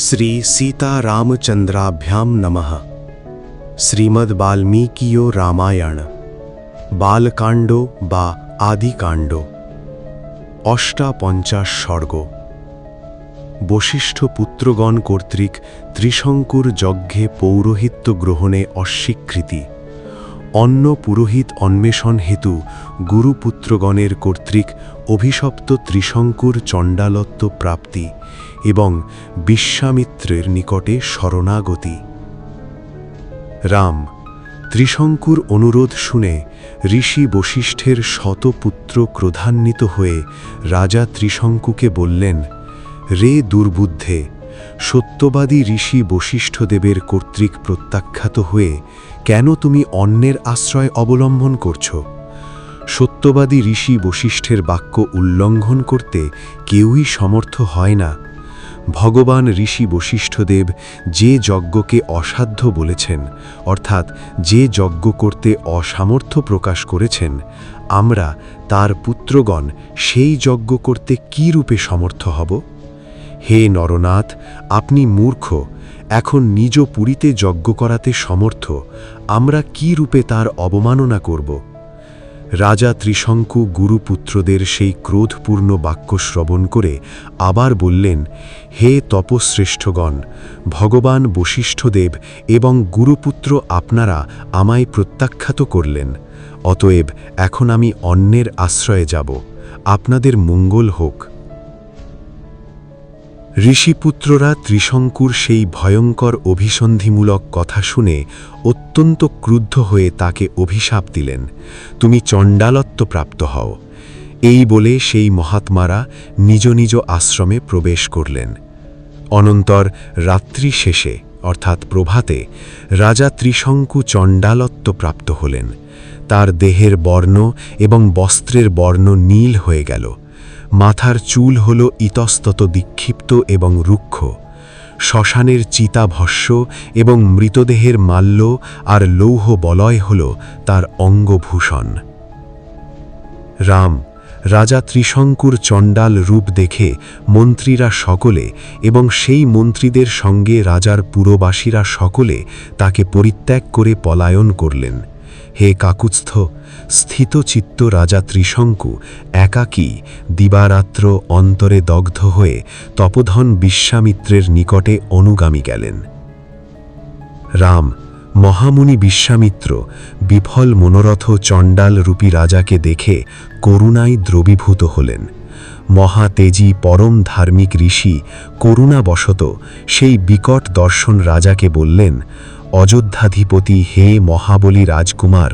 শ্রী সীতারামচন্দ্রাভ্যাম নমঃ। শ্রীমদ্ বাল্মীকিয় রামায়ণ বালকাণ্ড বা আদিকাণ্ড, ৫৮ সর্গ। বশিষ্ঠ পুত্রগণ কর্তৃক ত্রিশঙ্কুর যজ্ঞে পৌরোহিত্য গ্রহণে অস্বীকৃতি। অন্য পুরোহিত অন্বেষণ হেতু গুরুপুত্রগণের কর্তৃক অভিশপ্ত ত্রিশঙ্কুর চণ্ডালত্ব প্রাপ্তি এবং বিশ্বামিত্রের নিকটে শরণাগতি। রাম ত্রিশঙ্কুর অনুরোধ শুনে ঋষি বশিষ্ঠের শতপুত্র ক্রোধান্বিত হয়ে রাজা ত্রিশঙ্কুকে বললেন, রে দুর্বুদ্ধে, সত্যবাদী ঋষি বশিষ্ঠদেবের কর্তৃক প্রত্যাখ্যাত হয়ে কেন তুমি অন্যের আশ্রয় অবলম্বন করছ? সত্যবাদী ঋষি বশিষ্ঠের বাক্য উল্লঙ্ঘন করতে কেউই সমর্থ হয় না। ভগবান ঋষি বশিষ্ঠদেব যে যজ্ঞকে অসাধ্য বলেছেন, অর্থাৎ যে যজ্ঞ করতে অসামর্থ্য প্রকাশ করেছেন, আমরা তার পুত্রগণ সেই যজ্ঞ করতে কী রূপে সমর্থ হব? হে নরনাথ, আপনি মূর্খ, এখন নিজ পুরীতে যজ্ঞ করাতে সমর্থ, আমরা কী রূপে তার অবমাননা করব? রাজা ত্রিশঙ্কু গুরুপুত্রদের সেই ক্রোধপূর্ণ বাক্য শ্রবণ করে আবার বললেন, হে তপশ্রেষ্ঠগণ, ভগবান বশিষ্ঠদেব এবং গুরুপুত্র আপনারা আমায় প্রত্যাখ্যাত করলেন, অতএব এখন আমি অন্যের আশ্রয়ে যাব, আপনাদের মঙ্গল হোক। ঋষিপুত্ররা ত্রিশঙ্কুর সেই ভয়ঙ্কর অভিসন্ধিমূলক কথা শুনে অত্যন্ত ক্রুদ্ধ হয়ে তাকে অভিশাপ দিলেন, তুমি চণ্ডালত্ব প্রাপ্ত হও। এই বলে সেই মহাত্মারা নিজ নিজ আশ্রমে প্রবেশ করলেন। অনন্তর রাত্রি শেষে অর্থাৎ প্রভাতে রাজা ত্রিশঙ্কু চণ্ডালত্ব প্রাপ্ত হলেন। তার দেহের বর্ণ এবং বস্ত্রের বর্ণ নীল হয়ে গেল। মাথার চুল হল ইতস্তত দীক্ষিপ্ত এবং রুক্ষ। শ্মশানের চিতাভস্য এবং মৃতদেহের মাল্য আর লৌহ বলয় হল তার অঙ্গভূষণ। রাম রাজা ত্রিশঙ্কুর চণ্ডাল রূপ দেখে মন্ত্রীরা সকলে এবং সেই মন্ত্রীদের সঙ্গে রাজার পুরবাসীরা সকলে তাকে পরিত্যাগ করে পলায়ন করলেন। হে কাকুৎস্থ, স্থিতচিত্ত রাজা ত্রিশঙ্কু একাকী দিবারাত্র অন্তরে দগ্ধ হয়ে তপোধন বিশ্বামিত্রের নিকটে অনুগামী গেলেন। রাম মহামুনি বিশ্বামিত্র বিফল মনোরথ চণ্ডাল রূপী রাজাকে দেখে করুণায় দ্রবীভূত হলেন। মহাতেজী পরম ধার্মিক ঋষি করুণাবশত সেই বিকট দর্শন রাজাকে বললেন, অযোধ্যাধিপতি হে মহাবলী রাজকুমার,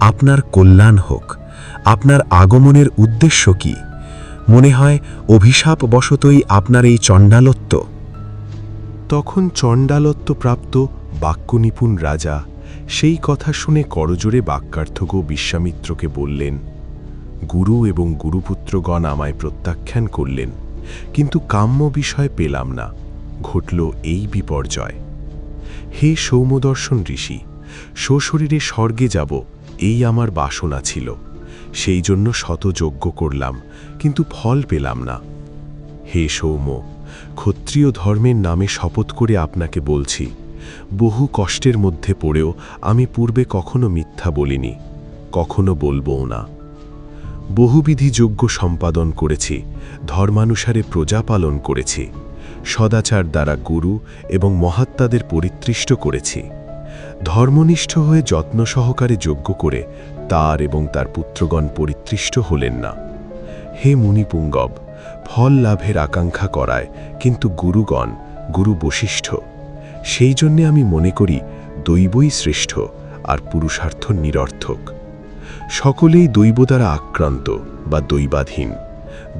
আপনার কল্যাণ হোক। আপনার আগমনের উদ্দেশ্য কি? মনে হয় অভিশাপবশতই আপনার এই চণ্ডালত্ব। তখন চণ্ডালত্ব প্রাপ্ত বাক্যনিপুণ রাজা সেই কথা শুনে করজোরে বাক্যার্থজ্ঞ বিশ্বামিত্রকে বললেন, গুরু এবং গুরুপুত্রগণ আমায় প্রত্যাখ্যান করলেন, কিন্তু কাম্য বিষয় পেলাম না, ঘটল এই বিপর্যয়। হে সৌম্যদর্শন ঋষি, সশরীরে স্বর্গে যাব এই আমার বাসনা ছিল, সেই জন্য শত যজ্ঞ করলাম, কিন্তু ফল পেলাম না। হে সৌম্য, ক্ষত্রিয় ধর্মের নামে শপথ করে আপনাকে বলছি, বহু কষ্টের মধ্যে পড়েও আমি পূর্বে কখনো মিথ্যা বলিনি, কখনো বলবও না। বহুবিধি যজ্ঞ সম্পাদন করেছি, ধর্মানুসারে প্রজা পালন করেছি, সদাচার দ্বারা গুরু এবং মহাত্মাদের পরিতৃষ্ট করেছি। ধর্মনিষ্ঠ হয়ে যত্ন সহকারে যজ্ঞ করে তার এবং তার পুত্রগণ পরিতৃষ্ট হলেন না। হে মুনিপুঙ্গব, ফল লাভের আকাঙ্ক্ষা করায় কিন্তু গুরুগণ, গুরু বশিষ্ঠ, সেই জন্যে আমি মনে করি দৈবই শ্রেষ্ঠ আর পুরুষার্থ নিরর্থক। সকলেই দৈব দ্বারা আক্রান্ত বা দৈবাধীন,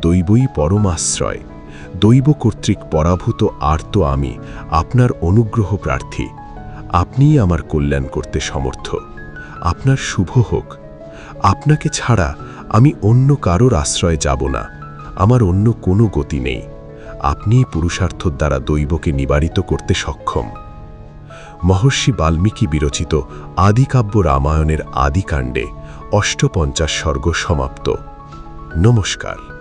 দৈবই পরমাশ্রয়। দৈব কর্তৃক পরাভূত আর্ত আমি আপনার অনুগ্রহ প্রার্থী। আপনিই আমার কল্যাণ করতে সমর্থ, আপনার শুভ হোক। আপনাকে ছাড়া আমি অন্য কারোর আশ্রয়ে যাব না, আমার অন্য কোনো গতি নেই। আপনিই পুরুষার্থর দ্বারা দৈবকে নিবারিত করতে সক্ষম। মহর্ষি বাল্মীকি বিরচিত আদিকাব্য রামায়ণের আদিকাণ্ডে অষ্টপঞ্চাশ সর্গ সমাপ্ত। নমস্কার।